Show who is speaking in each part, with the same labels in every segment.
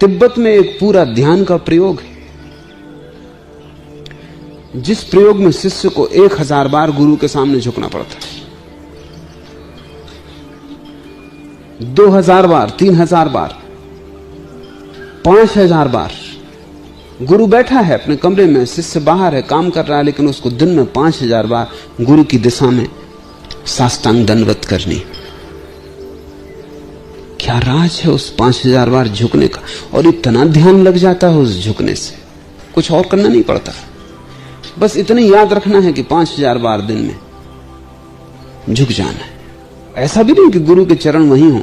Speaker 1: तिब्बत में एक पूरा ध्यान का प्रयोग है, जिस प्रयोग में शिष्य को 1000 बार गुरु के सामने झुकना पड़ता है, 2000 बार, 3000 बार, 5000 बार। गुरु बैठा है अपने कमरे में, शिष्य बाहर है, काम कर रहा है, लेकिन उसको दिन में 5000 बार गुरु की दिशा में साष्टांग दंडवत करनी। क्या राज है उस 5000 बार झुकने का, और इतना ध्यान लग जाता है उस झुकने से, कुछ और करना नहीं पड़ता, बस इतना याद रखना है कि 5000 बार दिन में झुक जाना है। ऐसा भी नहीं कि गुरु के चरण वहीं हो,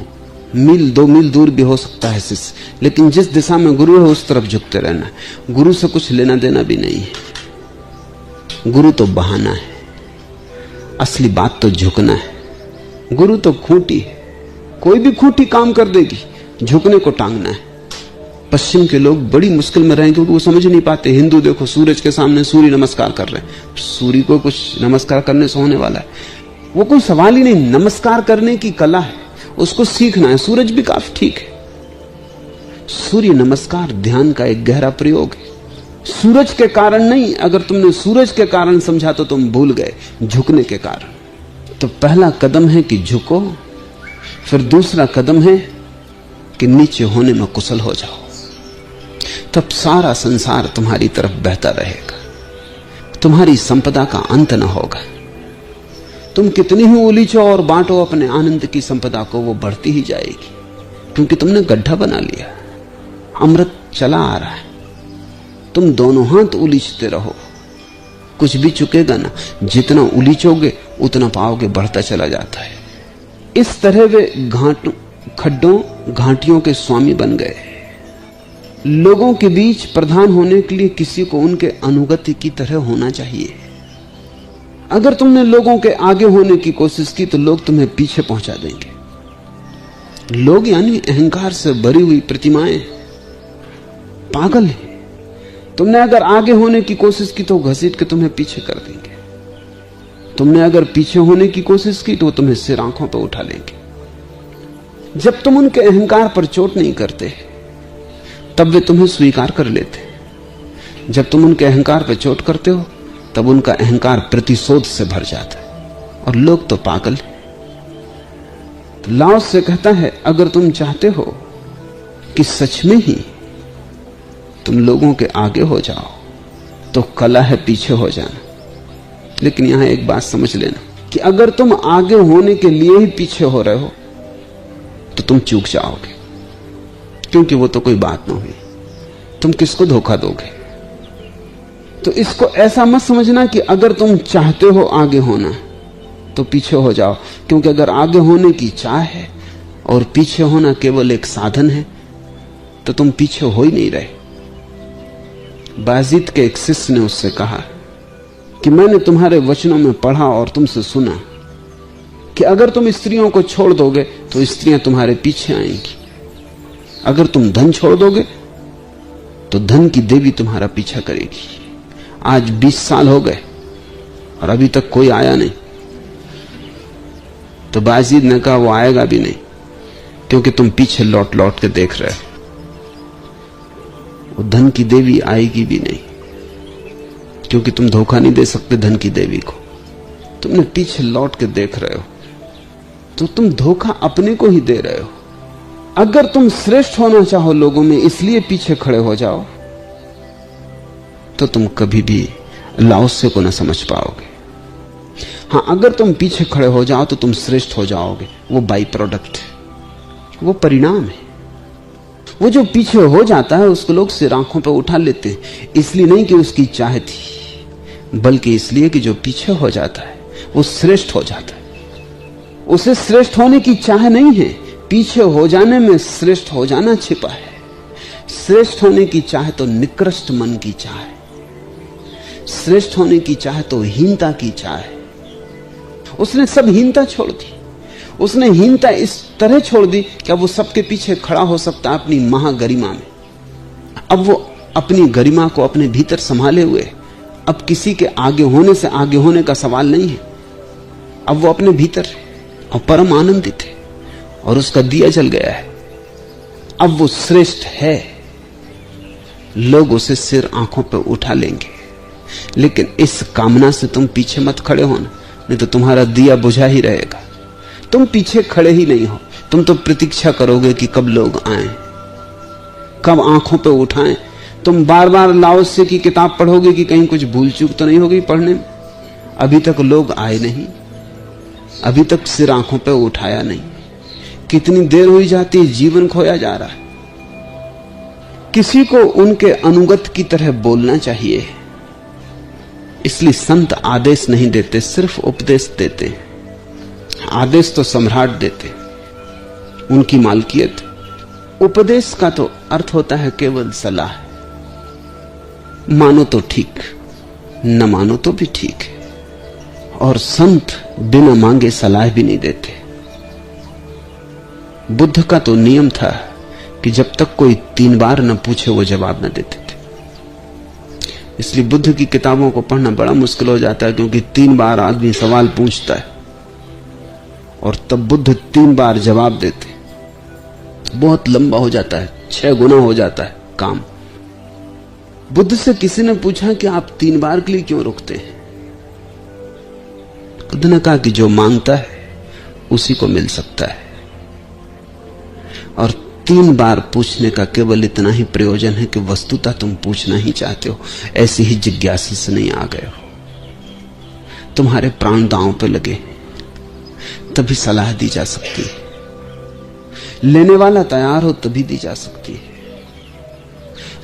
Speaker 1: मील 2 मील दूर भी हो सकता है शिष्य, लेकिन जिस दिशा में गुरु है उस तरफ झुकते रहना है। गुरु से कुछ लेना देना भी नहीं है, गुरु तो बहाना है, असली बात तो झुकना है। गुरु तो खूंटी है, कोई भी खूंटी काम कर देगी, झुकने को टांगना है। पश्चिम के लोग बड़ी मुश्किल में रहेंगे क्योंकि वो समझ नहीं पाते। हिंदू देखो सूरज के सामने सूर्य नमस्कार कर रहे हैं, सूर्य को कुछ नमस्कार करने से होने वाला है, वो कोई सवाल ही नहीं। नमस्कार करने की कला है, उसको सीखना है। सूरज भी काफी ठीक है, सूर्य नमस्कार ध्यान का एक गहरा प्रयोग है। सूरज के कारण नहीं, अगर तुमने सूरज के कारण समझा तो तुम भूल गए झुकने के कारण। तो पहला कदम है कि झुको, फिर दूसरा कदम है कि नीचे होने में कुशल हो जाओ, तब सारा संसार तुम्हारी तरफ बहता रहेगा, तुम्हारी संपदा का अंत न होगा। तुम कितनी ही उलीचो और बांटो अपने आनंद की संपदा को, वो बढ़ती ही जाएगी, क्योंकि तुमने गड्ढा बना लिया, अमृत चला आ रहा है। तुम दोनों हाथ उलीचते रहो, कुछ भी चुकेगा ना, जितना उलीचोगे उतना पाओगे बढ़ता चला जाता है। इस तरह वे खड्डों घाटियों के स्वामी बन गए। लोगों के बीच प्रधान होने के लिए किसी को उनके अनुगति की तरह होना चाहिए। अगर तुमने लोगों के आगे होने की कोशिश की तो लोग तुम्हें पीछे पहुंचा देंगे। लोग यानी अहंकार से भरी हुई प्रतिमाएं पागल है। तुमने अगर आगे होने की कोशिश की तो घसीट के तुम्हें पीछे कर देंगे, तुमने अगर पीछे होने की कोशिश की तो तुम्हें सिर आंखों पर उठा लेंगे। जब तुम उनके अहंकार पर चोट नहीं करते तब वे तुम्हें स्वीकार कर लेते, जब तुम उनके अहंकार पर चोट करते हो तब उनका अहंकार प्रतिशोध से भर जाता है। और लोग तो पागल हैं। तो लाओस से कहता है, अगर तुम चाहते हो कि सच में ही तुम लोगों के आगे हो जाओ तो कला है पीछे हो जाना। लेकिन यहां एक बात समझ लेना कि अगर तुम आगे होने के लिए ही पीछे हो रहे हो तो तुम चूक जाओगे, क्योंकि वो तो कोई बात ना हुई, तुम किसको धोखा दोगे। तो इसको ऐसा मत समझना कि अगर तुम चाहते हो आगे होना तो पीछे हो जाओ, क्योंकि अगर आगे होने की चाह है और पीछे होना केवल एक साधन है तो तुम पीछे हो ही नहीं रहे। बाजीद के एक शिष्य ने उससे कहा कि मैंने तुम्हारे वचनों में पढ़ा और तुमसे सुना कि अगर तुम स्त्रियों को छोड़ दोगे तो स्त्रियां तुम्हारे पीछे आएंगी, अगर तुम धन छोड़ दोगे तो धन की देवी तुम्हारा पीछा करेगी। आज 20 साल हो गए और अभी तक कोई आया नहीं। तो बाजीद ने कहा वो आएगा भी नहीं, क्योंकि तुम पीछे लौट लौट के देख रहे हो। वो धन की देवी आएगी भी नहीं, क्योंकि तुम धोखा नहीं दे सकते धन की देवी को। तुमने पीछे लौट के देख रहे हो तो तुम धोखा अपने को ही दे रहे हो। अगर तुम श्रेष्ठ होना चाहो लोगों में इसलिए पीछे खड़े हो जाओ तो तुम कभी भी लाओसे को न समझ पाओगे। हां, अगर तुम पीछे खड़े हो जाओ तो तुम श्रेष्ठ हो जाओगे, वो बाई प्रोडक्ट है, वो परिणाम है। वो जो पीछे हो जाता है उसको लोग सिर आंखों पर उठा लेते हैं, इसलिए नहीं कि उसकी चाह थी, बल्कि इसलिए कि जो पीछे हो जाता है वो श्रेष्ठ हो जाता है। उसे श्रेष्ठ होने की चाह नहीं है, पीछे हो जाने में श्रेष्ठ हो जाना छिपा है। श्रेष्ठ होने की चाह तो निकृष्ट मन की चाह है, श्रेष्ठ होने की चाह तो हीनता की चाह है। उसने सब हीनता छोड़ दी, उसने हीनता इस तरह छोड़ दी कि अब वो सबके पीछे खड़ा हो सकता है अपनी महागरिमा में। अब वो अपनी गरिमा को अपने भीतर संभाले हुए, अब किसी के आगे होने से आगे होने का सवाल नहीं है। अब वो अपने भीतर और परम आनंदित है और उसका दिया जल गया है। अब वो श्रेष्ठ है, लोग उसे सिर आंखों पर उठा लेंगे, लेकिन इस कामना से तुम पीछे मत खड़े होना, नहीं तो तुम्हारा दिया बुझा ही रहेगा। तुम पीछे खड़े ही नहीं हो, तुम तो प्रतीक्षा करोगे कि कब लोग आएं, कब आंखों पे उठाएं। तुम बार बार लाओत्से की किताब पढ़ोगे कि कहीं कुछ भूल चूक तो नहीं होगी पढ़ने में। अभी तक लोग आए नहीं, अभी तक सिर आंखों पे उठाया नहीं। कितनी देर हुई जाती है, जीवन खोया जा रहा है। किसी को उनके अनुगत की तरह बोलना चाहिए, इसलिए संत आदेश नहीं देते, सिर्फ उपदेश देते। आदेश तो सम्राट देते, उनकी मालकियत। उपदेश का तो अर्थ होता है केवल सलाह। मानो तो ठीक, न मानो तो भी ठीक है। और संत बिना मांगे सलाह भी नहीं देते। बुद्ध का तो नियम था कि जब तक कोई 3 बार न पूछे वो जवाब न देते थे। इसलिए बुद्ध की किताबों को पढ़ना बड़ा मुश्किल हो जाता है, क्योंकि 3 बार आदमी सवाल पूछता है और तब बुद्ध 3 बार जवाब देते। बहुत लंबा हो जाता है, 6 गुना हो जाता है काम। बुद्ध से किसी ने पूछा कि आप 3 बार के लिए क्यों रुकते हैं? बुद्ध ने कहा कि जो मांगता है उसी को मिल सकता है, और 3 बार पूछने का केवल इतना ही प्रयोजन है कि वस्तुतः तुम पूछना ही चाहते हो, ऐसी ही जिज्ञासा से नहीं आ गए हो। तुम्हारे प्राण दांव पे लगे, तभी सलाह दी जा सकती है। लेने वाला तैयार हो तभी दी जा सकती है,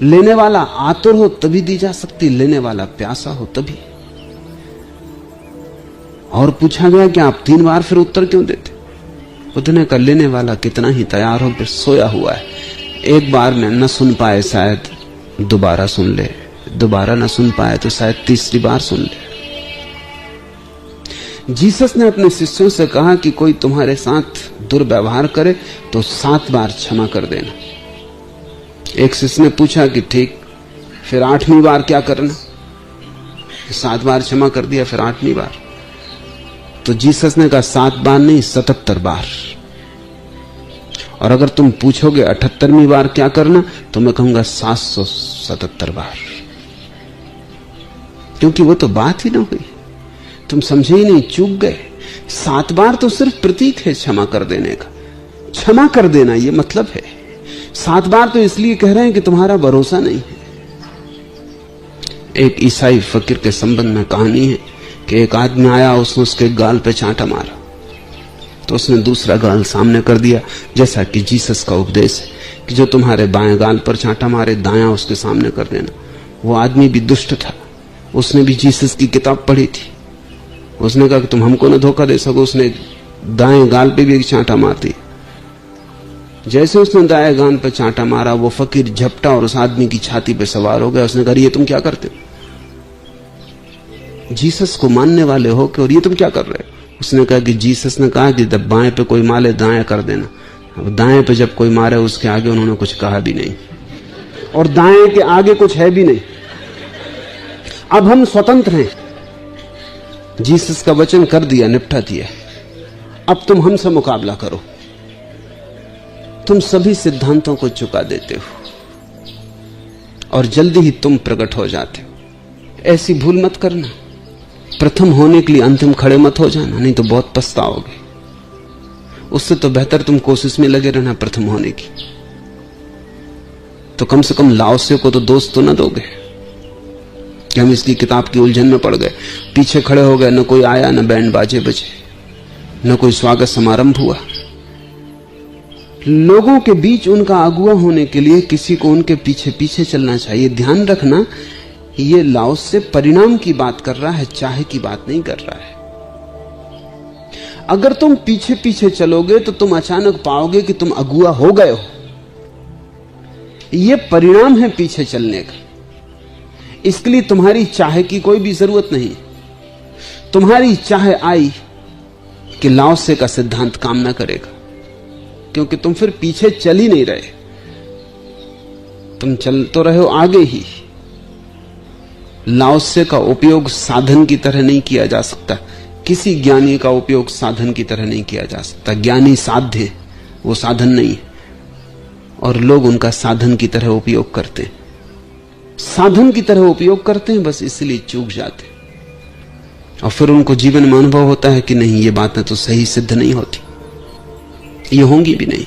Speaker 1: लेने वाला आतुर हो तभी दी जा सकती, लेने वाला प्यासा हो तभी। और पूछा गया कि आप 3 बार फिर उत्तर क्यों देते? बुद्ध ने कहा लेने वाला कितना ही तैयार हो फिर सोया हुआ है। एक बार में न सुन पाए शायद दोबारा सुन ले, दोबारा न सुन पाए तो शायद तीसरी बार सुन ले। जीसस ने अपने शिष्यों से कहा कि कोई तुम्हारे साथ दुर्व्यवहार करे तो 7 बार क्षमा कर देना। एक शिष्य ने पूछा कि ठीक, फिर 8वीं बार क्या करना? 7 बार क्षमा कर दिया, फिर 8वीं बार। तो जीसस ने कहा 7 बार नहीं, 77 बार। और अगर तुम पूछोगे 78वीं बार क्या करना, तो मैं कहूंगा 777 बार, क्योंकि वो तो बात ही ना हुई। तुम समझे ही नहीं, चूक गए। 7 बार तो सिर्फ प्रतीक है क्षमा कर देने का। क्षमा कर देना ये मतलब है। 7 बार तो इसलिए कह रहे हैं कि तुम्हारा भरोसा नहीं है। एक ईसाई फकीर के संबंध में कहानी है कि एक आदमी आया, उसने उसके गाल पे चांटा मारा, तो उसने दूसरा गाल सामने कर दिया, जैसा कि जीसस का उपदेश है कि जो तुम्हारे बाएं गाल पर चांटा मारे दायां उसके सामने कर देना। वो आदमी भी दुष्ट था, उसने भी जीसस की किताब पढ़ी थी। उसने कहा कि तुम हमको न धोखा दे सको, उसने दाएं गाल पे भी एक चांटा मार दी। जैसे उसने दाएं गाल पे चांटा मारा, वो फकीर झपटा और उस आदमी की छाती पे सवार हो गया। उसने कहा ये तुम क्या करते हो? जीसस को मानने वाले हो कि और ये तुम क्या कर रहे हो? उसने कहा कि जीसस ने कहा कि जब बाएं पे कोई मारे दाएं कर देना। अब दाएं पे जब कोई मारे उसके आगे उन्होंने कुछ कहा भी नहीं, और दाएं के आगे कुछ है भी नहीं। अब हम स्वतंत्र हैं, जीसस का वचन कर दिया, निपटा दिया। अब तुम हमसे मुकाबला करो। तुम सभी सिद्धांतों को चुका देते हो और जल्दी ही तुम प्रकट हो जाते हो। ऐसी भूल मत करना। प्रथम होने के लिए अंतिम खड़े मत हो जाना, नहीं तो बहुत पछताओगे। उससे तो बेहतर तुम कोशिश में लगे रहना प्रथम होने की। तो कम से कम लाओसे को तो दोष तो न दोगे कि हम इसकी किताब की उलझन में पड़ गए, पीछे खड़े हो गए, न कोई आया, न बैंड बाजे बजे, न कोई स्वागत समारंभ हुआ। लोगों के बीच उनका अगुआ होने के लिए किसी को उनके पीछे पीछे चलना चाहिए। ध्यान रखना, ये लाओसे परिणाम की बात कर रहा है, चाहे की बात नहीं कर रहा है। अगर तुम पीछे पीछे चलोगे तो तुम अचानक पाओगे कि तुम अगुआ हो गए हो। यह परिणाम है पीछे चलने का। इसके लिए तुम्हारी चाहे की कोई भी जरूरत नहीं। तुम्हारी चाहे आई कि लाओसे का सिद्धांत काम ना करेगा, क्योंकि तुम फिर पीछे चल ही नहीं रहे, तुम चल तो रहे हो आगे ही। लाओसे का उपयोग साधन की तरह नहीं किया जा सकता। किसी ज्ञानी का उपयोग साधन की तरह नहीं किया जा सकता। ज्ञानी साध्य है, वो साधन नहीं है, और लोग उनका साधन की तरह उपयोग करते हैं। साधन की तरह उपयोग करते हैं, बस इसलिए चूक जाते हैं। और फिर उनको जीवन में अनुभव होता है कि नहीं, ये बातें तो सही सिद्ध नहीं होती, ये होंगी भी नहीं।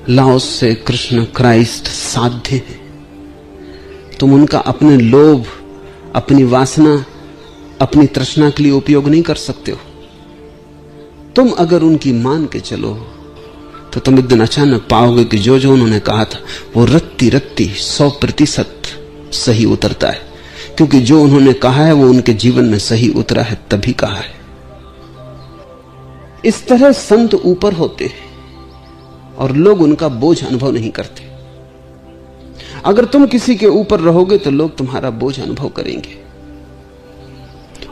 Speaker 1: लाओस से कृष्ण क्राइस्ट साध्य है। तुम उनका अपने लोभ, अपनी वासना, अपनी तृष्णा के लिए उपयोग नहीं कर सकते हो। तुम अगर उनकी मान के चलो तो तुम एक दिन अचानक पाओगे कि जो जो उन्होंने कहा था वो रत्ती रत्ती 100% सही उतरता है, क्योंकि जो उन्होंने कहा है वो उनके जीवन में सही उतरा है, तभी कहा है। इस तरह संत ऊपर होते हैं और लोग उनका बोझ अनुभव नहीं करते। अगर तुम किसी के ऊपर रहोगे तो लोग तुम्हारा बोझ अनुभव करेंगे।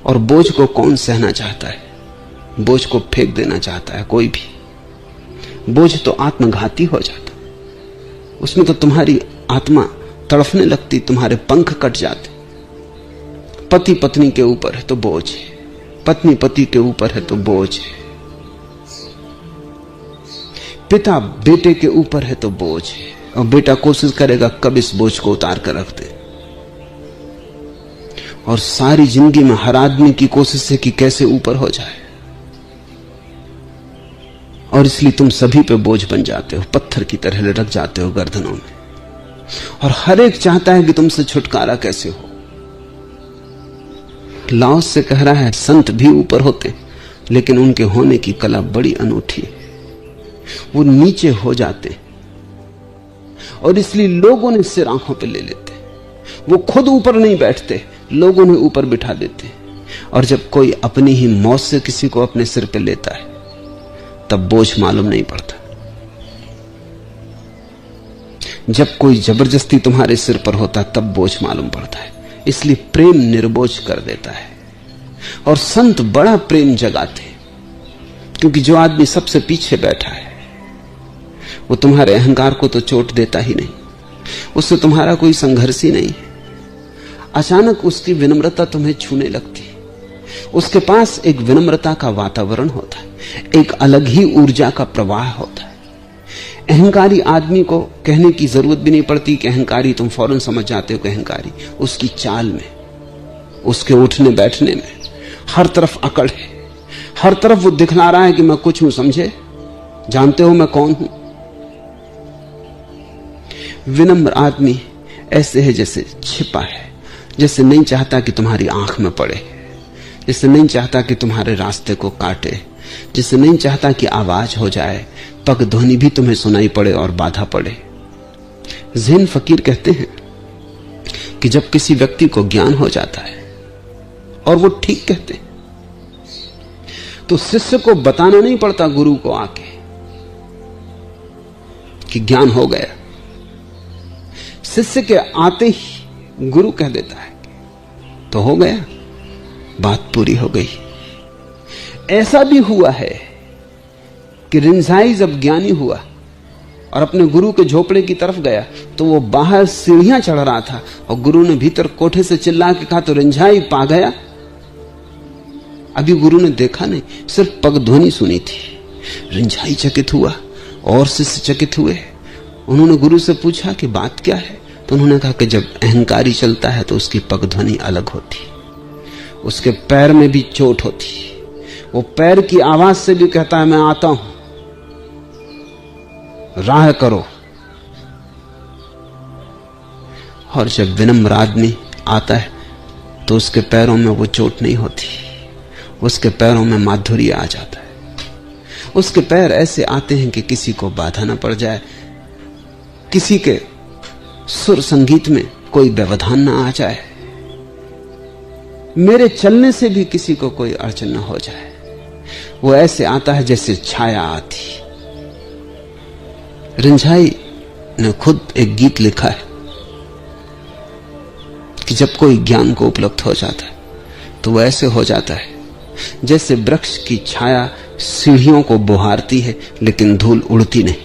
Speaker 1: और बोझ को कौन सहना चाहता है? बोझ को फेंक देना चाहता है कोई भी। बोझ तो आत्मघाती हो जाता, उसमें तो तुम्हारी आत्मा तड़फने लगती, तुम्हारे पंख कट जाते। पति पत्नी के ऊपर है तो बोझ है, पत्नी पति के ऊपर है तो बोझ है, पिता बेटे के ऊपर है तो बोझ है, और बेटा कोशिश करेगा कब इस बोझ को उतार कर रख दे। और सारी जिंदगी में हर आदमी की कोशिश है कि कैसे ऊपर हो जाए, और इसलिए तुम सभी पे बोझ बन जाते हो, पत्थर की तरह लटक जाते हो गर्दनों में। और हर एक चाहता है कि तुमसे छुटकारा कैसे हो। लाओस से कह रहा है संत भी ऊपर होते, लेकिन उनके होने की कला बड़ी अनूठी है। वो नीचे हो जाते और इसलिए लोग उन्हें सिर आंखों पे ले लेते। वो खुद ऊपर नहीं बैठते, लोग उन्हें ऊपर बिठा देते। और जब कोई अपनी ही मौत से किसी को अपने सिर पे लेता है तब बोझ मालूम नहीं पड़ता। जब कोई जबरदस्ती तुम्हारे सिर पर होता तब बोझ मालूम पड़ता है। इसलिए प्रेम निर्बोझ कर देता है। और संत बड़ा प्रेम जगाते, क्योंकि जो आदमी सबसे पीछे बैठा है वो तुम्हारे अहंकार को तो चोट देता ही नहीं, उससे तुम्हारा कोई संघर्ष ही नहीं है। अचानक उसकी विनम्रता तुम्हें छूने लगती, उसके पास एक विनम्रता का वातावरण होता है, एक अलग ही ऊर्जा का प्रवाह होता है। अहंकारी आदमी को कहने की जरूरत भी नहीं पड़ती कि अहंकारी, तुम फौरन समझ जाते हो कि अहंकारी। उसकी चाल में, उसके उठने बैठने में हर तरफ अकड़ है, हर तरफ वो दिखला रहा है कि मैं कुछ हूं, समझे, जानते हो मैं कौन हूं। विनम्र आदमी ऐसे है जैसे छिपा है, जैसे नहीं चाहता कि तुम्हारी आंख में पड़े, जैसे नहीं चाहता कि तुम्हारे रास्ते को काटे, जैसे नहीं चाहता कि आवाज हो जाए, पग ध्वनि भी तुम्हें सुनाई पड़े और बाधा पड़े। ज़ैन फकीर कहते हैं कि जब किसी व्यक्ति को ज्ञान हो जाता है, और वो ठीक कहते हैं, तो शिष्य को बताना नहीं पड़ता गुरु को आके कि ज्ञान हो गया। शिष्य के आते ही गुरु कह देता है तो हो गया, बात पूरी हो गई। ऐसा भी हुआ है कि रिंझाई जब ज्ञानी हुआ और अपने गुरु के झोपड़े की तरफ गया तो वो बाहर सीढ़ियां चढ़ रहा था और गुरु ने भीतर कोठे से चिल्ला के कहा तो रिंझाई पा गया। अभी गुरु ने देखा नहीं, सिर्फ पग ध्वनि सुनी थी। रिंझाई चकित हुआ और शिष्य चकित हुए। उन्होंने गुरु से पूछा कि बात क्या है, तो उन्होंने कहा कि जब अहंकारी चलता है तो उसकी पग ध्वनि अलग होती, उसके पैर में भी चोट होती, वो पैर की आवाज से भी कहता है मैं आता हूं, राह करो। और जब विनम्र आदमी आता है तो उसके पैरों में वो चोट नहीं होती, उसके पैरों में माधुर्य आ जाता है। उसके पैर ऐसे आते हैं कि किसी को बाधा न पड़ जाए, किसी के सुर संगीत में कोई व्यवधान न आ जाए, मेरे चलने से भी किसी को कोई अड़चन न हो जाए। वो ऐसे आता है जैसे छाया आती। रिंझाई ने खुद एक गीत लिखा है कि जब कोई ज्ञान को उपलब्ध हो जाता है तो वो ऐसे हो जाता है जैसे वृक्ष की छाया सीढ़ियों को बुहारती है लेकिन धूल उड़ती नहीं।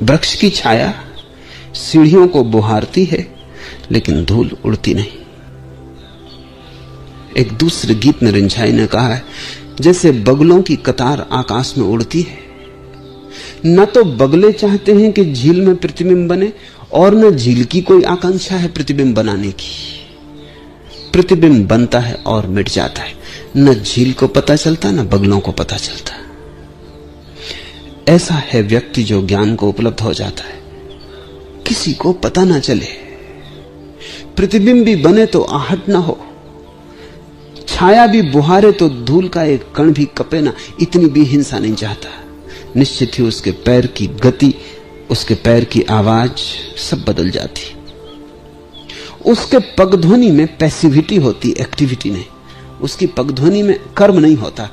Speaker 1: वृक्ष की छाया सीढ़ियों को बुहारती है लेकिन धूल उड़ती नहीं। एक दूसरे गीत में रिंझाई ने कहा है जैसे बगलों की कतार आकाश में उड़ती है, न तो बगले चाहते हैं कि झील में प्रतिबिंब बने और न झील की कोई आकांक्षा है प्रतिबिंब बनाने की। प्रतिबिंब बनता है और मिट जाता है, न झील को पता चलता न बगलों को पता चलता। ऐसा है व्यक्ति जो ज्ञान को उपलब्ध हो जाता है, किसी को पता ना चले। प्रतिबिंब भी बने तो आहट ना हो, छाया भी बुहारे तो धूल का एक कण भी कपे ना, इतनी भी हिंसा नहीं चाहता। निश्चित ही उसके पैर की गति, उसके पैर की आवाज सब बदल जाती। उसके पगध्वनि में पैसिविटी होती, एक्टिविटी नहीं। उसकी पगध्वनि में कर्म नहीं होता,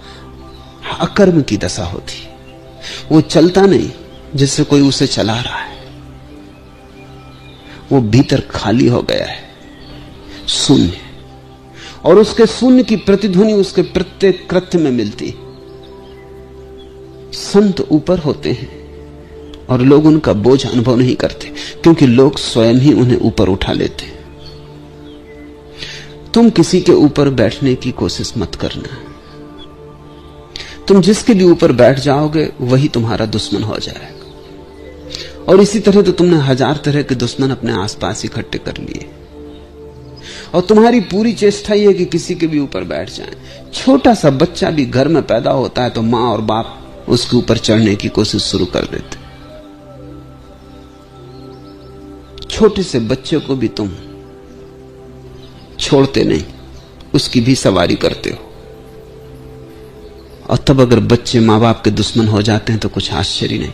Speaker 1: अकर्म की दशा होती। वो चलता नहीं जिससे कोई उसे चला रहा है, वो भीतर खाली हो गया है, शून्य। और उसके शून्य की प्रतिध्वनि उसके प्रत्येक कृत्य में मिलती। संत ऊपर होते हैं और लोग उनका बोझ अनुभव नहीं करते, क्योंकि लोग स्वयं ही उन्हें ऊपर उठा लेते हैं। तुम किसी के ऊपर बैठने की कोशिश मत करना। तुम जिसके भी ऊपर बैठ जाओगे वही तुम्हारा दुश्मन हो जाएगा। और इसी तरह तो तुमने 1000 तरह के दुश्मन अपने आसपास इकट्ठे कर लिए, और तुम्हारी पूरी चेष्टा यह है कि किसी के भी ऊपर बैठ जाएं। छोटा सा बच्चा भी घर में पैदा होता है तो मां और बाप उसके ऊपर चढ़ने की कोशिश शुरू कर देते। छोटे से बच्चे को भी तुम छोड़ते नहीं, उसकी भी सवारी करते हो। और तब अगर बच्चे मां बाप के दुश्मन हो जाते हैं तो कुछ आश्चर्य नहीं।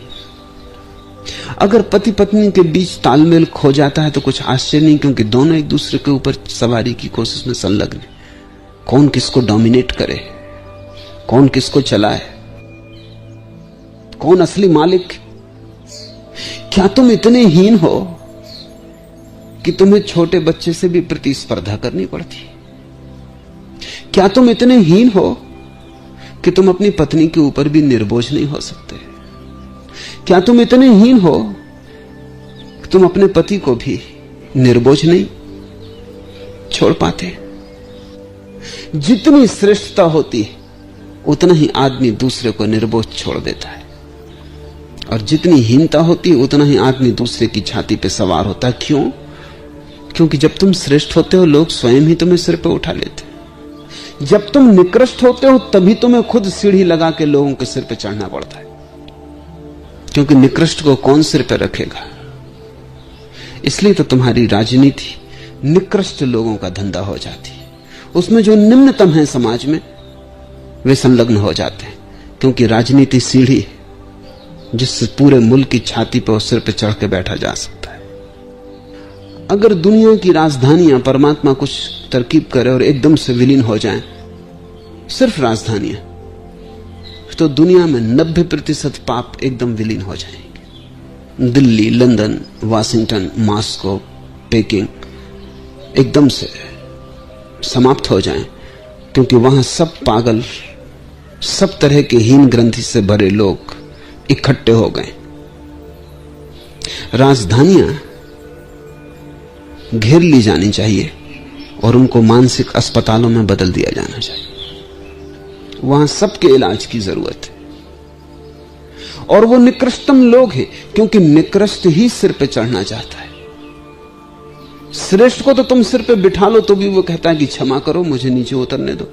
Speaker 1: अगर पति पत्नी के बीच तालमेल खो जाता है तो कुछ आश्चर्य नहीं, क्योंकि दोनों एक दूसरे के ऊपर सवारी की कोशिश में संलग्न है। कौन किसको डोमिनेट करे, कौन किसको चलाए, कौन असली मालिक। क्या तुम इतने हीन हो कि तुम्हें छोटे बच्चे से भी प्रतिस्पर्धा करनी पड़ती? क्या तुम इतने हीन हो कि तुम अपनी पत्नी के ऊपर भी निर्बोझ नहीं हो सकते? क्या तुम इतने हीन हो कि तुम अपने पति को भी निर्बोझ नहीं छोड़ पाते? जितनी श्रेष्ठता होती है उतना ही आदमी दूसरे को निर्बोझ छोड़ देता है, और जितनी हीनता होती है उतना ही आदमी दूसरे की छाती पे सवार होता है। क्यों? क्योंकि जब तुम श्रेष्ठ होते हो लोग स्वयं ही तुम्हें सिर पे उठा लेते हैं। जब तुम निकृष्ट होते हो तभी तुम्हें खुद सीढ़ी लगा के लोगों के सिर पे चढ़ना पड़ता है, क्योंकि निकृष्ट को कौन सिर पे रखेगा। इसलिए तो तुम्हारी राजनीति निकृष्ट लोगों का धंधा हो जाती है। उसमें जो निम्नतम है समाज में वे संलग्न हो जाते हैं, क्योंकि राजनीति सीढ़ी है जिससे पूरे मुल्क की छाती पर और सिर पे चढ़ के बैठा जा सकता है। अगर दुनिया की राजधानियां परमात्मा कुछ तरकीब करे और एकदम से विलीन हो जाएं, सिर्फ राजधानियां, तो दुनिया में 90% पाप एकदम विलीन हो जाएंगे। Delhi, London, Washington, Moscow, packing एकदम से समाप्त हो जाएं, क्योंकि वहां सब पागल, सब तरह के हीन ग्रंथि से भरे लोग इकट्ठे हो गए। राजधानियां घेर ली जानी चाहिए और उनको मानसिक अस्पतालों में बदल दिया जाना चाहिए। वहां सबके इलाज की जरूरत है। और वो निकृष्टतम लोग हैं, क्योंकि निकृष्ट ही सिर पे चढ़ना चाहता है। श्रेष्ठ को तो तुम सिर पे बिठा लो तो भी वो कहता है कि क्षमा करो, मुझे नीचे उतरने दो।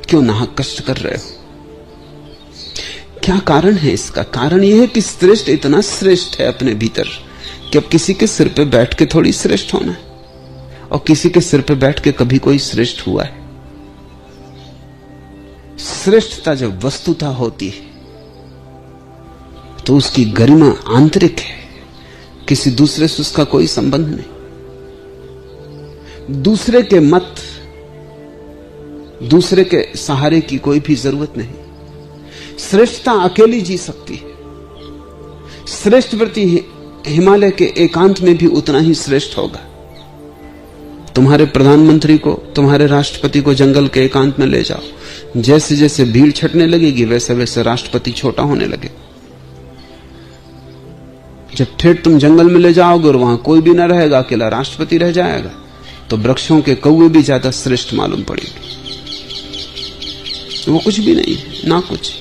Speaker 1: क्यों नाहक कष्ट कर रहे हो? क्या कारण है इसका? कारण यह है कि श्रेष्ठ इतना श्रेष्ठ है अपने भीतर कि अब किसी के सिर पे बैठ के थोड़ी श्रेष्ठ होना है, और किसी के सिर पे बैठ के कभी कोई श्रेष्ठ हुआ है? श्रेष्ठता जब वस्तुता होती है तो उसकी गरिमा आंतरिक है, किसी दूसरे से उसका कोई संबंध नहीं। दूसरे के मत, दूसरे के सहारे की कोई भी जरूरत नहीं। श्रेष्ठता अकेली जी सकती है। श्रेष्ठ व्यक्ति हिमालय के एकांत में भी उतना ही श्रेष्ठ होगा। तुम्हारे प्रधानमंत्री को, तुम्हारे राष्ट्रपति को जंगल के एकांत में ले जाओ, जैसे जैसे भीड़ छटने लगेगी वैसे वैसे राष्ट्रपति छोटा होने लगे। जब ठेठ तुम जंगल में ले जाओगे और वहां कोई भी ना रहेगा, अकेला राष्ट्रपति रह जाएगा, तो वृक्षों के कौवे भी ज्यादा श्रेष्ठ मालूम पड़ेंगे। वो कुछ भी नहीं, ना कुछ।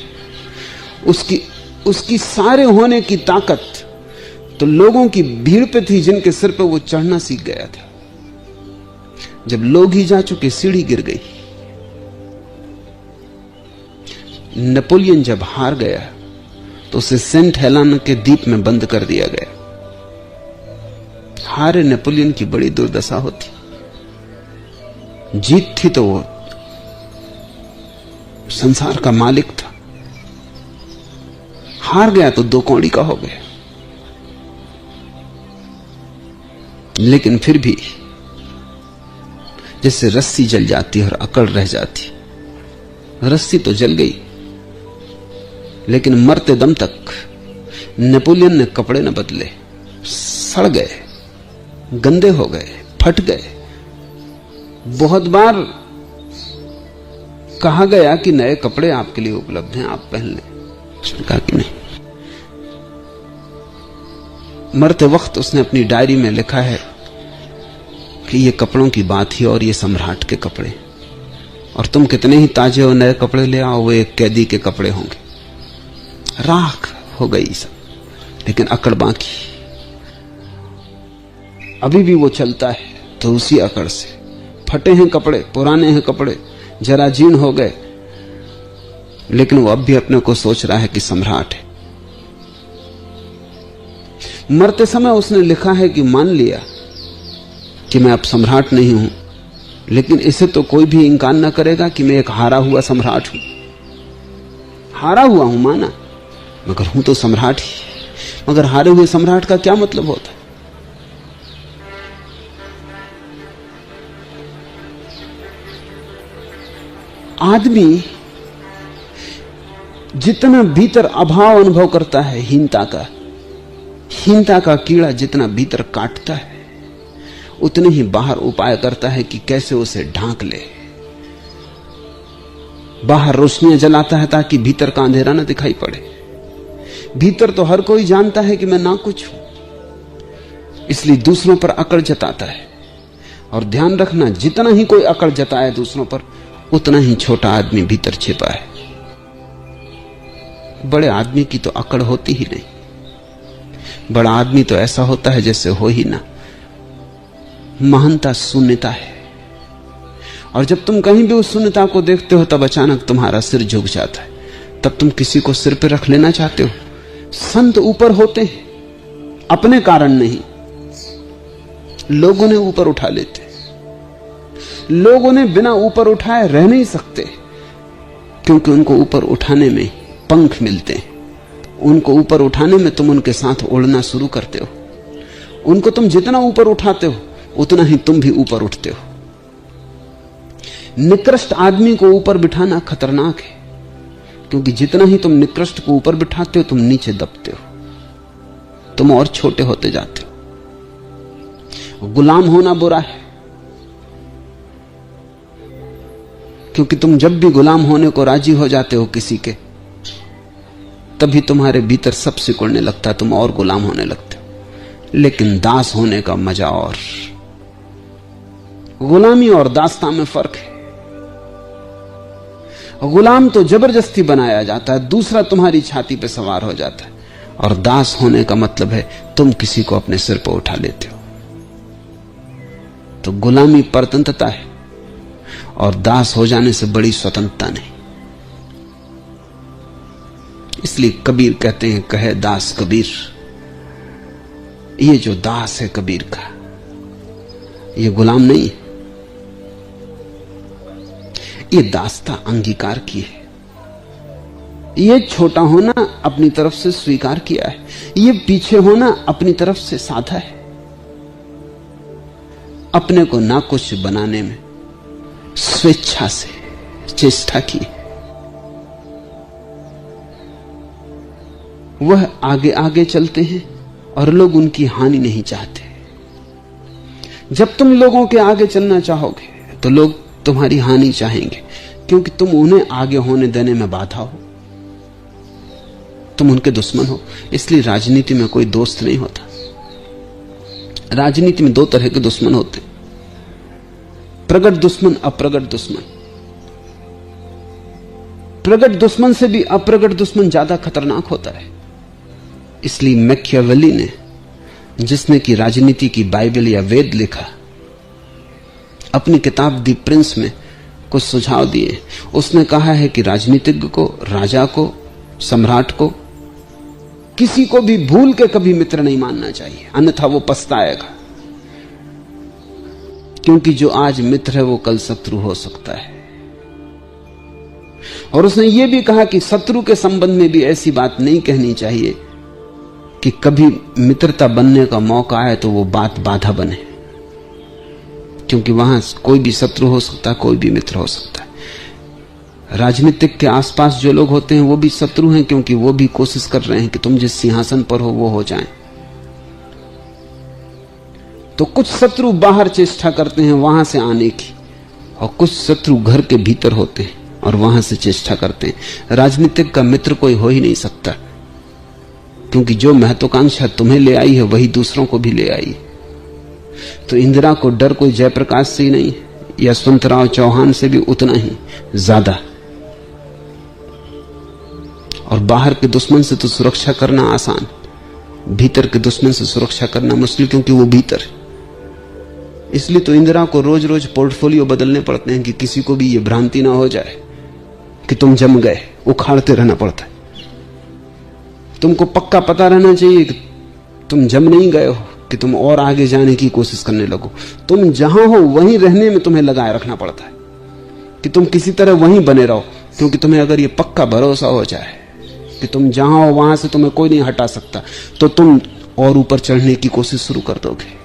Speaker 1: उसकी सारे होने की ताकत तो लोगों की भीड़ पे थी जिनके सिर पे वो चढ़ना सीख गया था। जब लोग ही जा चुके, सीढ़ी गिर गई। नेपोलियन जब हार गया तो उसे सेंट हेलेना के द्वीप में बंद कर दिया गया। हारे नेपोलियन की बड़ी दुर्दशा होती। जीत थी तो वो संसार का मालिक था, हार गया तो 2 कौड़ी का हो गया। लेकिन फिर भी जैसे रस्सी जल जाती और अकड़ रह जाती, रस्सी तो जल गई, लेकिन मरते दम तक नेपोलियन ने कपड़े न बदले, सड़ गए, गंदे हो गए, फट गए। बहुत बार कहा गया कि नए कपड़े आपके लिए उपलब्ध हैं, आप पहन लें। उसने कहा कि नहीं। मरते वक्त उसने अपनी डायरी में लिखा है कि ये कपड़ों की बात ही और ये सम्राट के कपड़े, और तुम कितने ही ताजे और नए कपड़े ले आओ वो एक कैदी के कपड़े होंगे। राख हो गई सब, लेकिन अकड़ बाकी। अभी भी वो चलता है तो उसी अकड़ से। फटे हैं कपड़े, पुराने हैं कपड़े, जरा जीर्ण हो गए, लेकिन वो अब भी अपने को सोच रहा है कि सम्राट है। मरते समय उसने लिखा है कि मान लिया कि मैं अब सम्राट नहीं हूं, लेकिन इसे तो कोई भी इंकार न करेगा कि मैं एक हारा हुआ सम्राट हूं। हारा हुआ हूं माना, मगर हूं तो सम्राट ही। मगर हारे हुए सम्राट का क्या मतलब होता है? आदमी जितना भीतर अभाव अनुभव करता है हीनता का कीड़ा जितना भीतर काटता है, उतने ही बाहर उपाय करता है कि कैसे उसे ढांक ले। बाहर रोशनियां जलाता है ताकि भीतर का अंधेरा न दिखाई पड़े। भीतर तो हर कोई जानता है कि मैं ना कुछ हूं, इसलिए दूसरों पर अकड़ जताता है। और ध्यान रखना, जितना ही कोई अकड़ जताए दूसरों पर, उतना ही छोटा आदमी भीतर छिपा है। बड़े आदमी की तो अकड़ होती ही नहीं। बड़ा आदमी तो ऐसा होता है जैसे हो ही ना। महानता शून्यता है, और जब तुम कहीं भी उस शून्यता को देखते हो तब अचानक तुम्हारा सिर झुक जाता है। तब तुम किसी को सिर पे रख लेना चाहते हो। संत ऊपर होते हैं अपने कारण नहीं, लोगों ने ऊपर उठा लेते। लोगों ने बिना ऊपर उठाए रह नहीं सकते, क्योंकि उनको ऊपर उठाने में पंख मिलते हैं। उनको ऊपर उठाने में तुम उनके साथ उड़ना शुरू करते हो। उनको तुम जितना ऊपर उठाते हो उतना ही तुम भी ऊपर उठते हो। निकृष्ट आदमी को ऊपर बिठाना खतरनाक है, क्योंकि जितना ही तुम निकृष्ट को ऊपर बिठाते हो तुम नीचे दबते हो, तुम और छोटे होते जाते हो। गुलाम होना बुरा है, क्योंकि तुम जब भी गुलाम होने को राजी हो जाते हो किसी के, तभी तुम्हारे भीतर सब सिकुड़ने लगता है, तुम और गुलाम होने लगते हो। लेकिन दास होने का मजा और। गुलामी और दासता में फर्क है। गुलाम तो जबरदस्ती बनाया जाता है, दूसरा तुम्हारी छाती पे सवार हो जाता है। और दास होने का मतलब है तुम किसी को अपने सिर पर उठा लेते हो। तो गुलामी परतंत्रता है, और दास हो जाने से बड़ी स्वतंत्रता नहीं। इसलिए कबीर कहते हैं, कहे दास कबीर। ये जो दास है कबीर का, ये गुलाम नहीं है, ये दासता अंगीकार की है। ये छोटा होना अपनी तरफ से स्वीकार किया है, ये पीछे होना अपनी तरफ से साधा है। अपने को ना कुछ बनाने में स्वेच्छा से चेष्टा की। वह आगे आगे चलते हैं और लोग उनकी हानि नहीं चाहते। जब तुम लोगों के आगे चलना चाहोगे तो लोग तुम्हारी हानि चाहेंगे, क्योंकि तुम उन्हें आगे होने देने में बाधा हो, तुम उनके दुश्मन हो। इसलिए राजनीति में कोई दोस्त नहीं होता। राजनीति में 2 तरह के दुश्मन होते, प्रगट दुश्मन, अप्रगट दुश्मन। प्रगट दुश्मन से भी अप्रगट दुश्मन ज्यादा खतरनाक होता है। इसलिए मैकियावेली ने जिसने कि राजनीति की बाइबल या वेद लिखा, अपनी किताब दी प्रिंस में कुछ सुझाव दिए। उसने कहा है कि राजनीतिज्ञ को, राजा को, सम्राट को, किसी को भी भूल के कभी मित्र नहीं मानना चाहिए, अन्यथा वो पछताएगा। क्योंकि जो आज मित्र है वो कल शत्रु हो सकता है। और उसने ये भी कहा कि शत्रु के संबंध में भी ऐसी बात नहीं कहनी चाहिए कि कभी मित्रता बनने का मौका आए तो वो बात बाधा बने, क्योंकि वहां कोई भी शत्रु हो सकता है, कोई भी मित्र हो सकता है। राजनीतिक के आसपास जो लोग होते हैं वो भी शत्रु हैं, क्योंकि वो भी कोशिश कर रहे हैं कि तुम जिस सिंहासन पर हो वो हो जाएं। तो कुछ शत्रु बाहर चेष्टा करते हैं वहां से आने की, और कुछ शत्रु घर के भीतर होते हैं और वहां से चेष्टा करते हैं। राजनीतिक का मित्र कोई हो ही नहीं सकता, क्योंकि जो महत्वाकांक्षा तुम्हें ले आई है वही दूसरों को भी ले आई। तो इंदिरा को डर कोई जयप्रकाश से ही नहीं, यशवंतराव चौहान से भी उतना ही ज्यादा। और बाहर के दुश्मन से तो सुरक्षा करना आसान, भीतर के दुश्मन से सुरक्षा करना मुश्किल, क्योंकि वो भीतर। इसलिए तो इंदिरा को रोज रोज पोर्टफोलियो बदलने पड़ते हैं कि किसी को भी ये भ्रांति ना हो जाए कि तुम जम गए। उखाड़ते रहना पड़ता है। तुमको पक्का पता रहना चाहिए कि तुम जम नहीं गए हो, कि तुम और आगे जाने की कोशिश करने लगो। तुम जहां हो वहीं रहने में तुम्हें लगाए रखना पड़ता है कि तुम किसी तरह वहीं बने रहो, क्योंकि तुम्हें अगर ये पक्का भरोसा हो जाए कि तुम जहां हो वहां से तुम्हें कोई नहीं हटा सकता, तो तुम और ऊपर चढ़ने की कोशिश शुरू कर दोगे।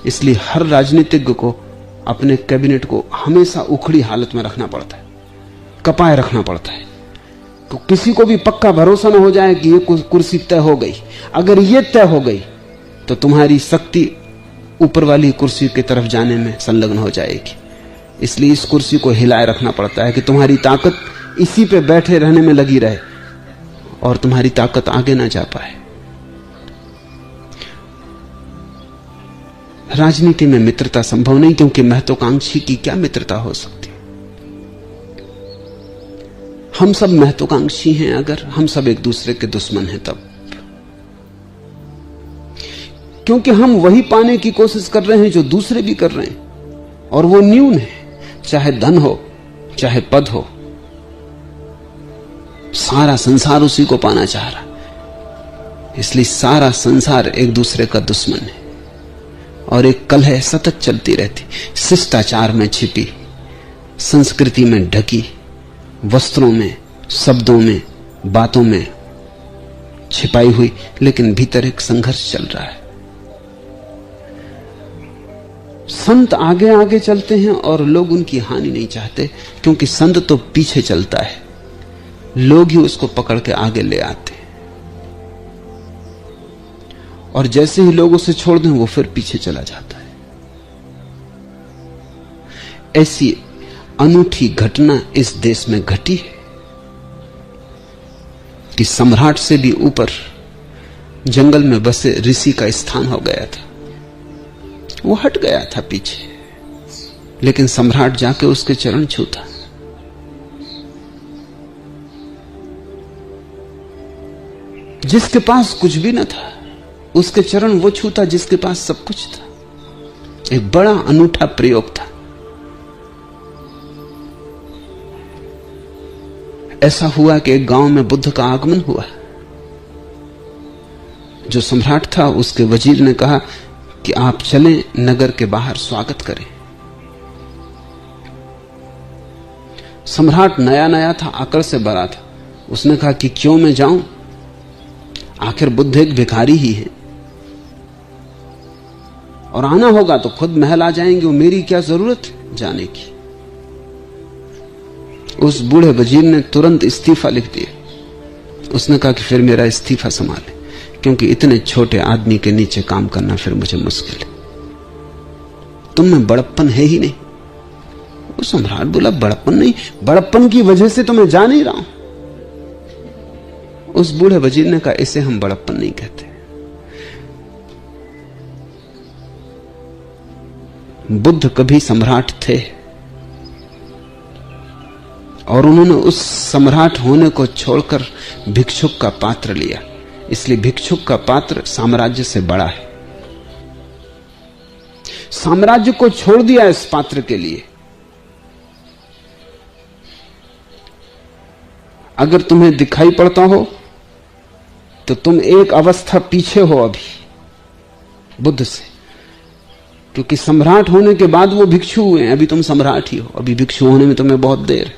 Speaker 1: इसलिए हर राजनीतिज्ञ को अपने कैबिनेट को हमेशा उखड़ी हालत में रखना पड़ता है, कपाए रखना पड़ता है। तो किसी को भी पक्का भरोसा न हो जाए कि ये कुर्सी तय हो गई। अगर ये तय हो गई तो तुम्हारी शक्ति ऊपर वाली कुर्सी की तरफ जाने में संलग्न हो जाएगी। इसलिए इस कुर्सी को हिलाए रखना पड़ता है कि तुम्हारी ताकत इसी पे बैठे रहने में लगी रहे और तुम्हारी ताकत आगे ना जा पाए। राजनीति में मित्रता संभव नहीं, क्योंकि महत्वाकांक्षी की क्या मित्रता हो सकती। हम सब महत्वाकांक्षी हैं अगर हम सब एक दूसरे के दुश्मन हैं तब, क्योंकि हम वही पाने की कोशिश कर रहे हैं जो दूसरे भी कर रहे हैं, और वो न्यून है। चाहे धन हो, चाहे पद हो, सारा संसार उसी को पाना चाह रहा। इसलिए सारा संसार एक दूसरे का दुश्मन है, और एक कलह सतत चलती रहती, शिष्टाचार में छिपी, संस्कृति में ढकी, वस्त्रों में, शब्दों में, बातों में छिपाई हुई, लेकिन भीतर एक संघर्ष चल रहा है। संत आगे आगे चलते हैं और लोग उनकी हानि नहीं चाहते, क्योंकि संत तो पीछे चलता है, लोग ही उसको पकड़ के आगे ले आते हैं। और जैसे ही लोग उसे छोड़ दें वो फिर पीछे चला जाता है। ऐसी अनूठी घटना इस देश में घटी है कि सम्राट से भी ऊपर जंगल में बसे ऋषि का स्थान हो गया था। वो हट गया था पीछे, लेकिन सम्राट जाके उसके चरण छूता। जिसके पास कुछ भी न था उसके चरण वो छूता जिसके पास सब कुछ था। एक बड़ा अनूठा प्रयोग था। ऐसा हुआ कि एक गांव में बुद्ध का आगमन हुआ। जो सम्राट था उसके वजीर ने कहा कि आप चलें, नगर के बाहर स्वागत करें। सम्राट नया नया था, अकड़ से भरा था। उसने कहा कि क्यों मैं जाऊं, आखिर बुद्ध एक भिखारी ही है, और आना होगा तो खुद महल आ जाएंगे, मेरी क्या जरूरत जाने की। उस बूढ़े वजीर ने तुरंत इस्तीफा लिख दिया। उसने कहा कि फिर मेरा इस्तीफा संभाले, क्योंकि इतने छोटे आदमी के नीचे काम करना फिर मुझे मुश्किल है। तुम में बड़प्पन है ही नहीं। वो सम्राट बोला बड़प्पन नहीं, बड़प्पन की वजह से तो मैं जा नहीं रहा हूं। उस बूढ़े वजीर ने कहा इसे हम बड़प्पन नहीं कहते। बुद्ध कभी सम्राट थे और उन्होंने उस सम्राट होने को छोड़कर भिक्षुक का पात्र लिया। इसलिए भिक्षुक का पात्र साम्राज्य से बड़ा है। साम्राज्य को छोड़ दिया इस पात्र के लिए। अगर तुम्हें दिखाई पड़ता हो तो तुम एक अवस्था पीछे हो अभी बुद्ध से, क्योंकि सम्राट होने के बाद वो भिक्षु हुए हैं, अभी तुम सम्राट ही हो। अभी भिक्षु होने में तुम्हें बहुत देर है,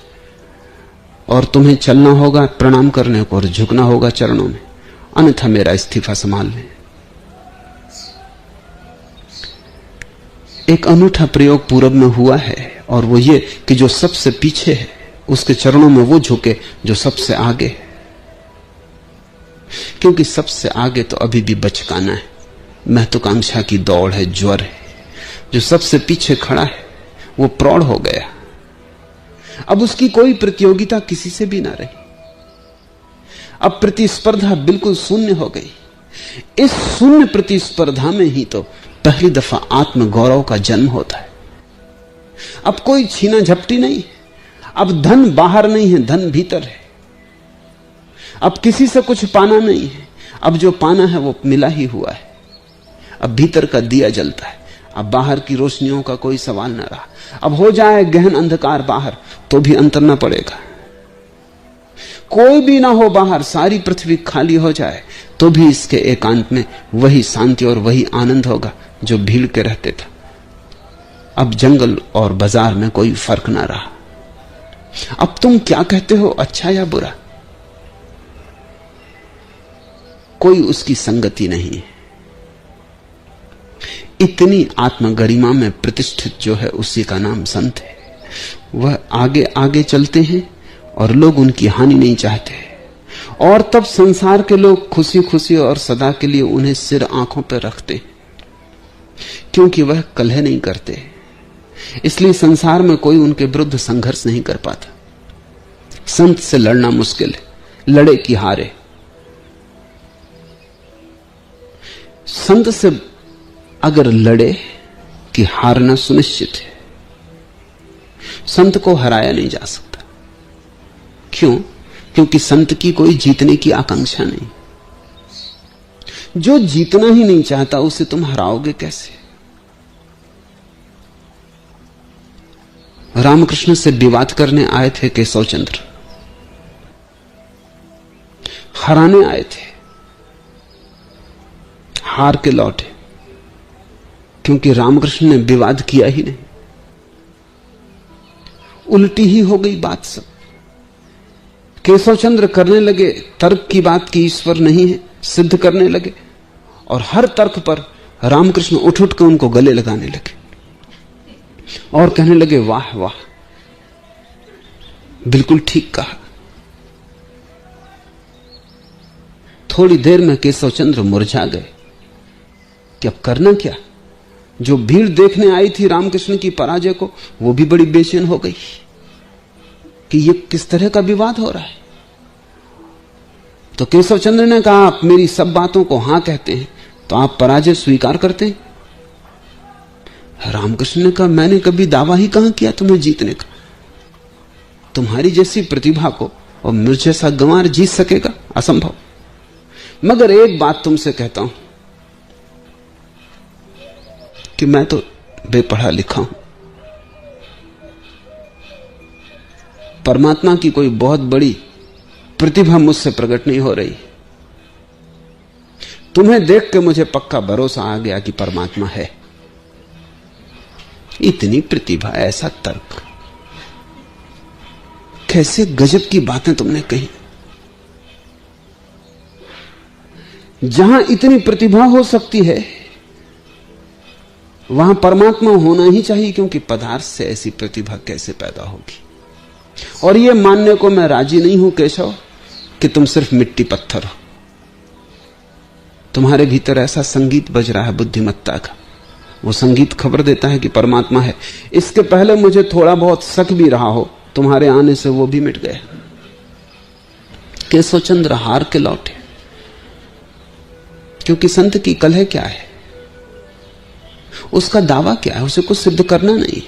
Speaker 1: और तुम्हें चलना होगा प्रणाम करने को और झुकना होगा चरणों में, अन्यथा मेरा इस्तीफा संभाल लें। एक अनूठा प्रयोग पूरब में हुआ है, और वो ये कि जो सबसे पीछे है उसके चरणों में वो झुके जो सबसे आगे है, क्योंकि सबसे आगे तो अभी भी बचकाना है, महत्वाकांक्षा की दौड़ है, ज्वर है। जो सबसे पीछे खड़ा है वो प्रौढ़ हो गया, अब उसकी कोई प्रतियोगिता किसी से भी ना रही, अब प्रतिस्पर्धा बिल्कुल शून्य हो गई। इस शून्य प्रतिस्पर्धा में ही तो पहली दफा आत्म गौरव का जन्म होता है। अब कोई छीना झपटी नहीं, अब धन बाहर नहीं है, धन भीतर है। अब किसी से कुछ पाना नहीं है, अब जो पाना है वो मिला ही हुआ है। अब भीतर का दिया जलता है, अब बाहर की रोशनियों का कोई सवाल न रहा। अब हो जाए गहन अंधकार बाहर तो भी अंतर न पड़ेगा, कोई भी ना हो बाहर, सारी पृथ्वी खाली हो जाए तो भी इसके एकांत में वही शांति और वही आनंद होगा जो भीड़ के रहते था। अब जंगल और बाजार में कोई फर्क ना रहा। अब तुम क्या कहते हो, अच्छा या बुरा, कोई उसकी संगति नहीं है। इतनी आत्मगरिमा में प्रतिष्ठित जो है उसी का नाम संत है। वह आगे आगे चलते हैं और लोग उनकी हानि नहीं चाहते, और तब संसार के लोग खुशी खुशी और सदा के लिए उन्हें सिर आंखों पर रखते, क्योंकि वह कलह नहीं करते। इसलिए संसार में कोई उनके विरुद्ध संघर्ष नहीं कर पाता। संत से लड़ना मुश्किल है, लड़े कि हारे। संत से अगर लड़े कि हारना सुनिश्चित है। संत को हराया नहीं जा सकता। क्यों? क्योंकि संत की कोई जीतने की आकांक्षा नहीं। जो जीतना ही नहीं चाहता उसे तुम हराओगे कैसे? रामकृष्ण से विवाद करने आए थे केशव चंद्र, हराने आए थे, हार के लौटे, क्योंकि रामकृष्ण ने विवाद किया ही नहीं। उल्टी ही हो गई बात सब। केशव चंद्र करने लगे तर्क की बात की ईश्वर नहीं है, सिद्ध करने लगे, और हर तर्क पर रामकृष्ण उठ उठ कर उनको गले लगाने लगे और कहने लगे वाह वाह, बिल्कुल ठीक कहा। थोड़ी देर में केशव चंद्र मुरझा गए कि अब करना क्या। जो भीड़ देखने आई थी रामकृष्ण की पराजय को, वो भी बड़ी बेचैन हो गई कि ये किस तरह का विवाद हो रहा है। तो केशव चंद्र ने कहा, आप मेरी सब बातों को हां कहते हैं तो आप पराजय स्वीकार करते हैं? रामकृष्ण ने कहा, मैंने कभी दावा ही कहां किया तुम्हें जीतने का। तुम्हारी जैसी प्रतिभा को और मुझ जैसा गंवार जीत सकेगा? असंभव। मगर एक बात तुमसे कहता हूं कि मैं तो बेपढ़ा लिखा हूं, परमात्मा की कोई बहुत बड़ी प्रतिभा मुझसे प्रकट नहीं हो रही। तुम्हें देख के मुझे पक्का भरोसा आ गया कि परमात्मा है। इतनी प्रतिभा, ऐसा तर्क, कैसे गजब की बातें तुमने कही। जहां इतनी प्रतिभा हो सकती है वहां परमात्मा होना ही चाहिए, क्योंकि पदार्थ से ऐसी प्रतिभा कैसे पैदा होगी। और यह मानने को मैं राजी नहीं हूं केशव कि तुम सिर्फ मिट्टी पत्थर हो। तुम्हारे भीतर ऐसा संगीत बज रहा है बुद्धिमत्ता का, वो संगीत खबर देता है कि परमात्मा है। इसके पहले मुझे थोड़ा बहुत शक भी रहा हो, तुम्हारे आने से वो भी मिट गया। केशव चंद्र हार के लौटे, क्योंकि संत की कलह क्या है, उसका दावा क्या है, उसे कुछ सिद्ध करना नहीं।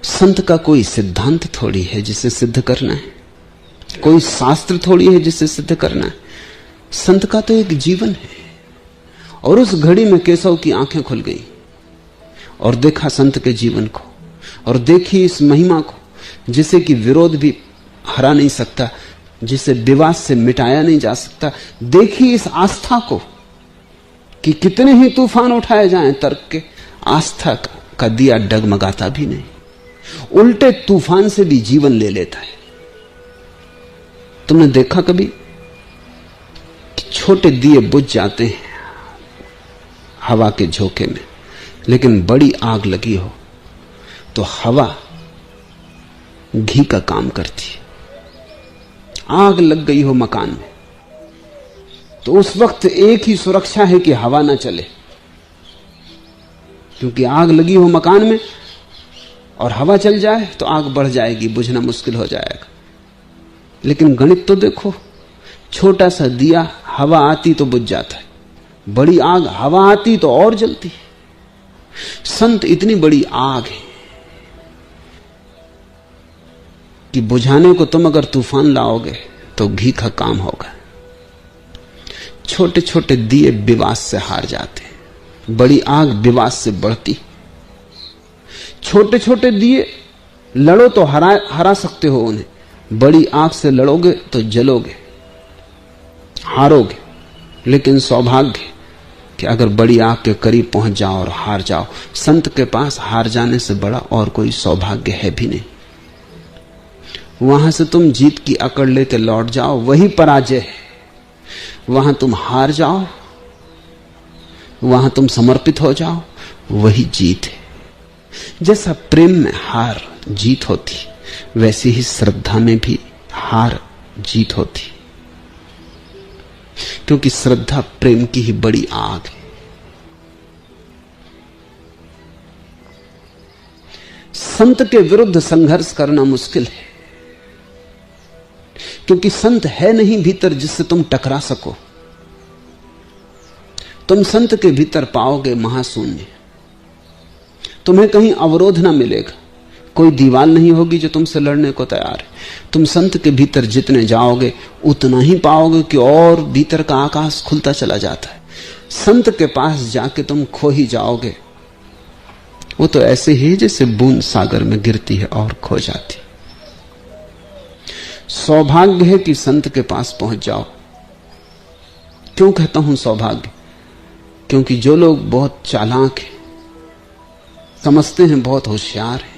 Speaker 1: संत का कोई सिद्धांत थोड़ी है जिसे सिद्ध करना है, कोई शास्त्र थोड़ी है जिसे सिद्ध करना है। संत का तो एक जीवन है, और उस घड़ी में केशव की आंखें खुल गई और देखा संत के जीवन को, और देखी इस महिमा को जिसे कि विरोध भी हरा नहीं सकता, जिसे विवाद से मिटाया नहीं जा सकता। देखी इस आस्था को कि कितने ही तूफान उठाए जाएं तर्क के, आस्था का दिया डगमगाता भी नहीं, उल्टे तूफान से भी जीवन ले लेता है। तुमने देखा कभी कि छोटे दिए बुझ जाते हैं हवा के झोंके में, लेकिन बड़ी आग लगी हो तो हवा घी का काम करती है। आग लग गई हो मकान में तो उस वक्त एक ही सुरक्षा है कि हवा ना चले, क्योंकि आग लगी हो मकान में और हवा चल जाए तो आग बढ़ जाएगी, बुझना मुश्किल हो जाएगा। लेकिन गणित तो देखो, छोटा सा दिया हवा आती तो बुझ जाता है, बड़ी आग हवा आती तो और जलती है। संत इतनी बड़ी आग है कि बुझाने को तुम अगर तूफान लाओगे तो घी का काम होगा। छोटे छोटे दिए विवाद से हार जाते हैं, बड़ी आग विवाद से बढ़ती। छोटे छोटे दिए लड़ो तो हरा सकते हो उन्हें, बड़ी आग से लड़ोगे तो जलोगे, हारोगे। लेकिन सौभाग्य कि अगर बड़ी आग के करीब पहुंच जाओ और हार जाओ, संत के पास हार जाने से बड़ा और कोई सौभाग्य है भी नहीं। वहां से तुम जीत की अकड़ लेके लौट जाओ, वही पराजय है। वहां तुम हार जाओ, वहां तुम समर्पित हो जाओ, वही जीत है। जैसा प्रेम में हार जीत होती, वैसी ही श्रद्धा में भी हार जीत होती, क्योंकि श्रद्धा प्रेम की ही बड़ी आग है। संत के विरुद्ध संघर्ष करना मुश्किल है, क्योंकि संत है नहीं भीतर जिससे तुम टकरा सको। तुम संत के भीतर पाओगे महाशून्य, तुम्हें कहीं अवरोध ना मिलेगा, कोई दीवार नहीं होगी जो तुमसे लड़ने को तैयार है। तुम संत के भीतर जितने जाओगे उतना ही पाओगे कि और भीतर का आकाश खुलता चला जाता है। संत के पास जाके तुम खो ही जाओगे। वो तो ऐसे ही जैसे बूंद सागर में गिरती है और खो जाती। सौभाग्य है कि संत के पास पहुंच जाओ। क्यों कहता हूं सौभाग्य? क्योंकि जो लोग बहुत चालाक हैं, समझते हैं बहुत होशियार हैं,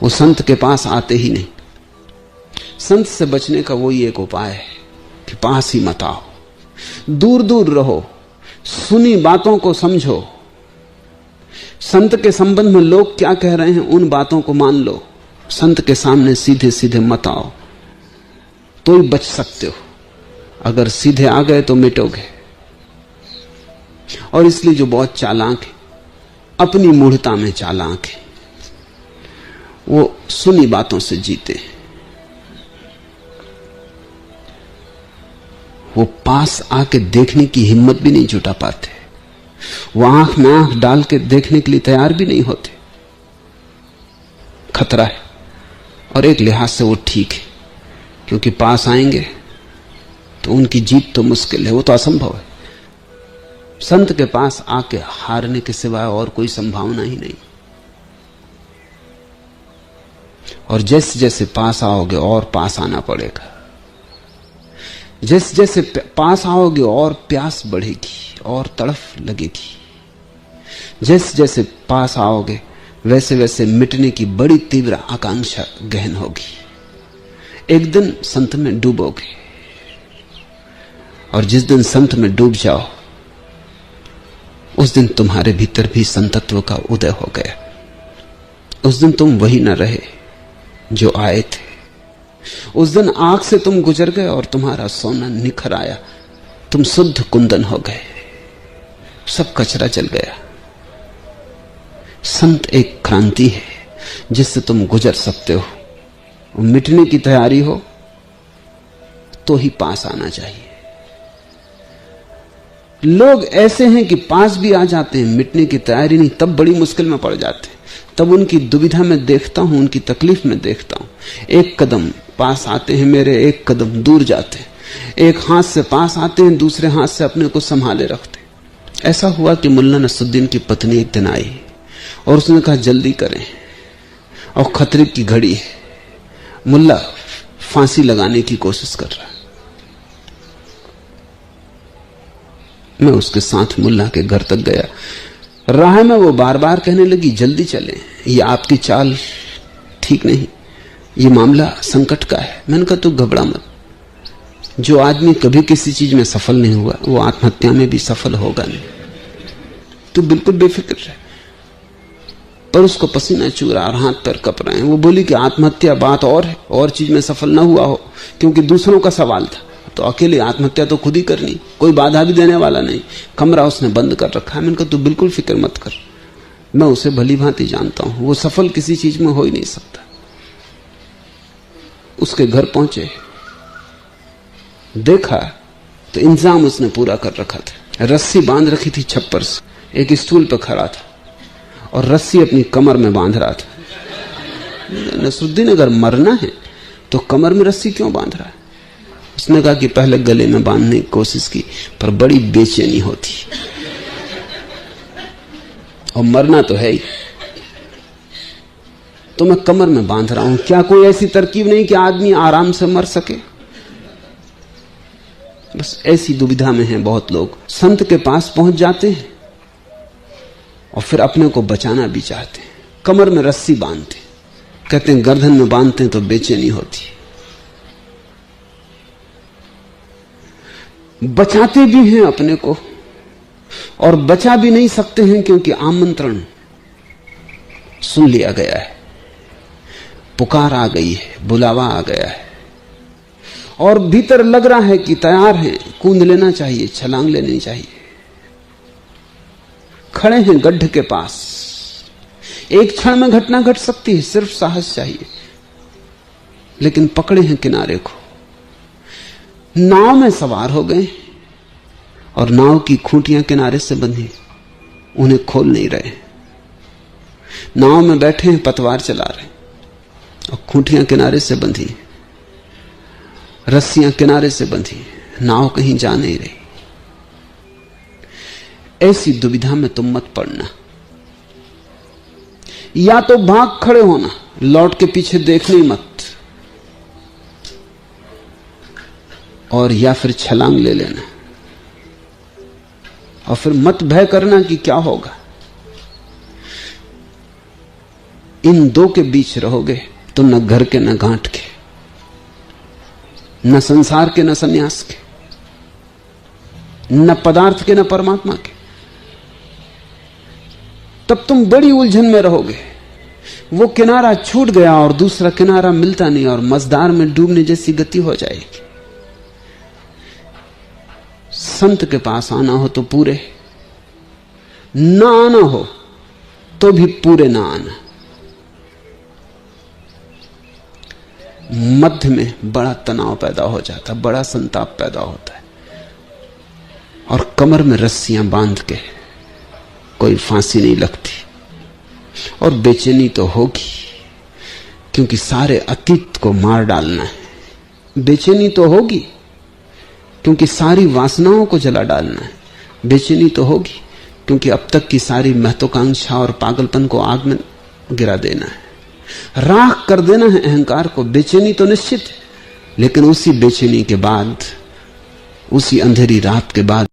Speaker 1: वो संत के पास आते ही नहीं। संत से बचने का वही एक उपाय है कि पास ही मत आओ, दूर दूर रहो, सुनी बातों को समझो। संत के संबंध में लोग क्या कह रहे हैं उन बातों को मान लो। संत के सामने सीधे सीधे मत आओ, तो ही बच सकते हो। अगर सीधे आ गए तो मिटोगे। और इसलिए जो बहुत चालाक है, अपनी मूढ़ता में चालाक है, वो सुनी बातों से जीते हैं। वो पास आके देखने की हिम्मत भी नहीं जुटा पाते, वो आंख में आंख डाल के देखने के लिए तैयार भी नहीं होते। खतरा है। और एक लिहाज से वो ठीक है, क्योंकि पास आएंगे तो उनकी जीत तो मुश्किल है, वो तो असंभव है। संत के पास आके हारने के सिवाय और कोई संभावना ही नहीं। और जैसे जैसे पास आओगे और पास आना पड़ेगा, जैसे जैसे पास आओगे और प्यास बढ़ेगी और तड़फ लगेगी। जैसे जैसे पास आओगे वैसे वैसे मिटने की बड़ी तीव्र आकांक्षा गहन होगी। एक दिन संत में डूबोगे, और जिस दिन संत में डूब जाओ उस दिन तुम्हारे भीतर भी संतत्व का उदय हो गया। उस दिन तुम वही न रहे जो आए थे। उस दिन आंख से तुम गुजर गए और तुम्हारा सोना निखर आया। तुम शुद्ध कुंदन हो गए, सब कचरा जल गया। संत एक क्रांति है जिससे तुम गुजर सकते हो। मिटने की तैयारी हो तो ही पास आना चाहिए। लोग ऐसे हैं कि पास भी आ जाते हैं, मिटने की तैयारी नहीं, तब बड़ी मुश्किल में पड़ जाते हैं। तब उनकी दुविधा में देखता हूं, उनकी तकलीफ में देखता हूं। एक कदम पास आते हैं मेरे, एक कदम दूर जाते हैं। एक हाथ से पास आते हैं, दूसरे हाथ से अपने को संभाले रखते हैं। ऐसा हुआ कि मुल्ला नसरुद्दीन की पत्नी एक दिन आई और उसने कहा जल्दी करें और खतरे की घड़ी है, मुल्ला फांसी लगाने की कोशिश कर रहा है। मैं उसके साथ मुल्ला के घर तक गया। राह में वो बार बार कहने लगी जल्दी चलें, ये आपकी चाल ठीक नहीं, ये मामला संकट का है। मैंने कहा तू घबरा मत, जो आदमी कभी किसी चीज में सफल नहीं हुआ वो आत्महत्या में भी सफल होगा नहीं, तू बिल्कुल बेफिक्र रह। पर उसको पसीना चू रहा और हाथ पैर कप रहे हैं। वो बोली कि आत्महत्या बात और है, और चीज में सफल ना हुआ हो, क्योंकि दूसरों का सवाल था, तो अकेले आत्महत्या तो खुद ही करनी, कोई बाधा भी देने वाला नहीं। कमरा उसने बंद कर रखा है। मैंने कहा तू बिल्कुल फिक्र मत कर, मैं उसे भली भांति जानता हूं, वो सफल किसी चीज में हो ही नहीं सकता। उसके घर पहुंचे, देखा तो इंतजाम उसने पूरा कर रखा था। रस्सी बांध रखी थी छप्पर से, एक स्टूल पर खड़ा था और रस्सी अपनी कमर में बांध रहा था। नसरुद्दीन अगर मरना है तो कमर में रस्सी क्यों बांध रहा है? उसने कहा कि पहले गले में बांधने की कोशिश की पर बड़ी बेचैनी होती, और मरना तो है ही, तो मैं कमर में बांध रहा हूं। क्या कोई ऐसी तरकीब नहीं कि आदमी आराम से मर सके? बस ऐसी दुविधा में हैं बहुत लोग। संत के पास पहुंच जाते हैं और फिर अपने को बचाना भी चाहते हैं, कमर में रस्सी बांधते, कहते हैं गर्दन में बांधते हैं तो बेचैनी होती। बचाते भी हैं अपने को और बचा भी नहीं सकते हैं, क्योंकि आमंत्रण सुन लिया गया है, पुकार आ गई है, बुलावा आ गया है, और भीतर लग रहा है कि तैयार हैं, कूद लेना चाहिए, छलांग लेनी चाहिए। खड़े हैं गड्ढे के पास, एक क्षण में घटना घट सकती है, सिर्फ साहस चाहिए, लेकिन पकड़े हैं किनारे को। नाव में सवार हो गए और नाव की खूंटियां किनारे से बंधी, उन्हें खोल नहीं रहे। नाव में बैठे हैं, पतवार चला रहे और खूंटियां किनारे से बंधी, रस्सियां किनारे से बंधी, नाव कहीं जा नहीं रही। ऐसी दुविधा में तुम मत पड़ना, या तो भाग खड़े होना, लौट के पीछे देखना ही मत, और या फिर छलांग ले लेना, और फिर मत भय करना कि क्या होगा। इन दो के बीच रहोगे तो न घर के न गांठ के, न संसार के न सन्यास के, न पदार्थ के न परमात्मा के, तब तुम बड़ी उलझन में रहोगे। वो किनारा छूट गया और दूसरा किनारा मिलता नहीं, और मझधार में डूबने जैसी गति हो जाएगी। संत के पास आना हो तो पूरे, ना आना हो तो भी पूरे ना आना। मध्य में बड़ा तनाव पैदा हो जाता, बड़ा संताप पैदा होता है, और कमर में रस्सियां बांध के कोई फांसी नहीं लगती। और बेचैनी तो होगी, क्योंकि सारे अतीत को मार डालना है। बेचैनी तो होगी, क्योंकि सारी वासनाओं को जला डालना है। बेचैनी तो होगी, क्योंकि अब तक की सारी महत्वाकांक्षा और पागलपन को आग में गिरा देना है, राख कर देना है अहंकार को। बेचैनी तो निश्चित है, लेकिन उसी बेचैनी के बाद, उसी अंधेरी रात के बाद